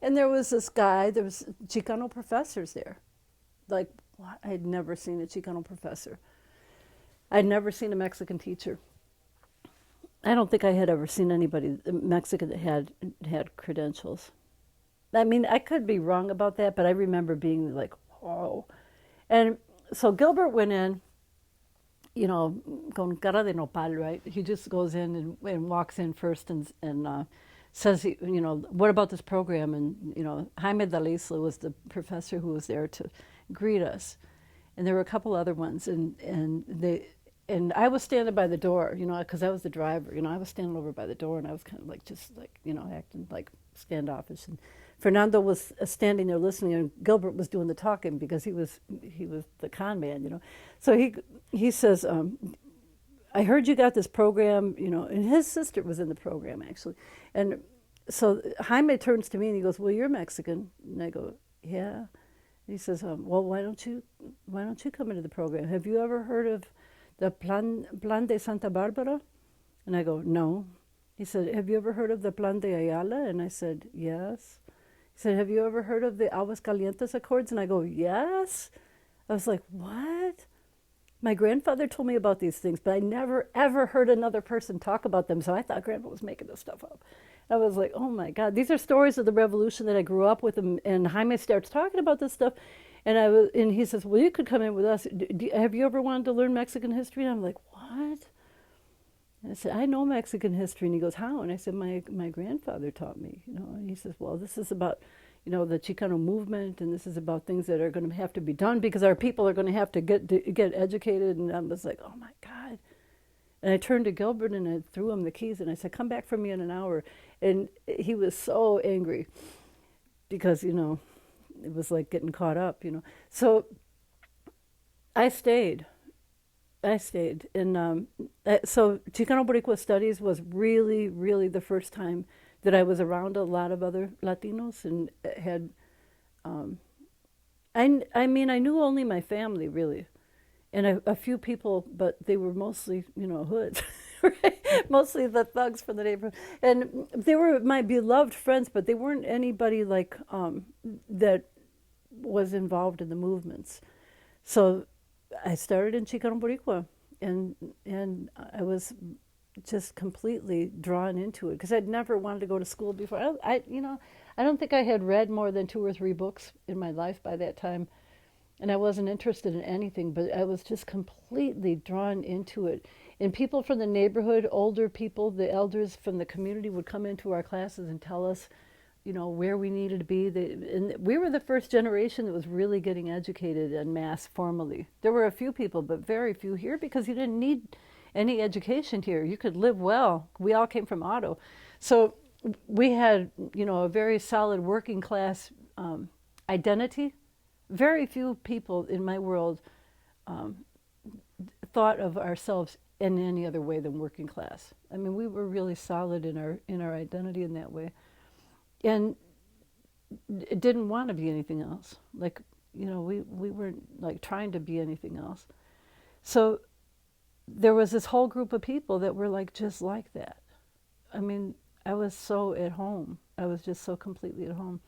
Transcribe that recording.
And there was this guy, there was Chicano professors there. Like, I had never seen a Chicano professor. I'd never seen a Mexican teacher. I don't think I had ever seen anybody Mexican that had credentials. I mean, I could be wrong about that, but I remember being like, whoa. And so Gilbert went in, con cara de nopal, right? He just goes in and walks in first and says, what about this program? And, Jaime Dalisla was the professor who was there to greet us. And there were a couple other ones. And I was standing by the door, because I was the driver. I was standing over by the door, and I was kind of like, just like, acting like standoffish. And Fernando was standing there listening, and Gilbert was doing the talking because he was the con man. So he says, I heard you got this program, and his sister was in the program actually. And so Jaime turns to me and he goes, well, you're Mexican. And I go, yeah. And he says, well, why don't you come into the program? Have you ever heard of the Plan de Santa Barbara? And I go, no. He said, have you ever heard of the Plan de Ayala? And I said, yes. He said, have you ever heard of the Aguascalientes Accords? And I go, yes. I was like, what? My grandfather told me about these things, but I never, ever heard another person talk about them. So I thought Grandpa was making this stuff up. I was like, oh my God, these are stories of the revolution that I grew up with. And Jaime starts talking about this stuff. And he says, well, you could come in with us. Have you ever wanted to learn Mexican history? And I'm like, what? And I said, I know Mexican history. And he goes, how? And I said, my grandfather taught me. And he says, well, this is about the Chicano movement, and this is about things that are going to have to be done because our people are going to have to get educated. And I was like, oh my God. And I turned to Gilbert and I threw him the keys and I said, come back for me in an hour. And he was so angry because, it was like getting caught up. So I stayed. And so Chicano Boricua Studies was really, really the first time that I was around a lot of other Latinos and had, I mean, I knew only my family really, and a few people, but they were mostly, hoods, right? Mostly the thugs from the neighborhood. And they were my beloved friends, but they weren't anybody like that was involved in the movements. So I started in Chicano Boricua, and I was just completely drawn into it because I'd never wanted to go to school before. I don't think I had read more than 2 or 3 books in my life by that time, and I wasn't interested in anything, but I was just completely drawn into it. And people from the neighborhood, older people, the elders from the community would come into our classes and tell us, where we needed to be. And we were the first generation that was really getting educated en masse formally. There were a few people, but very few here because you didn't need any education here. You could live well. We all came from Otto. So we had, a very solid working class identity. Very few people in my world thought of ourselves in any other way than working class. I mean, we were really solid in our identity in that way, and didn't want to be anything else. Like, we weren't like trying to be anything else. So there was this whole group of people that were like just like that. I mean, I was so at home. I was just so completely at home.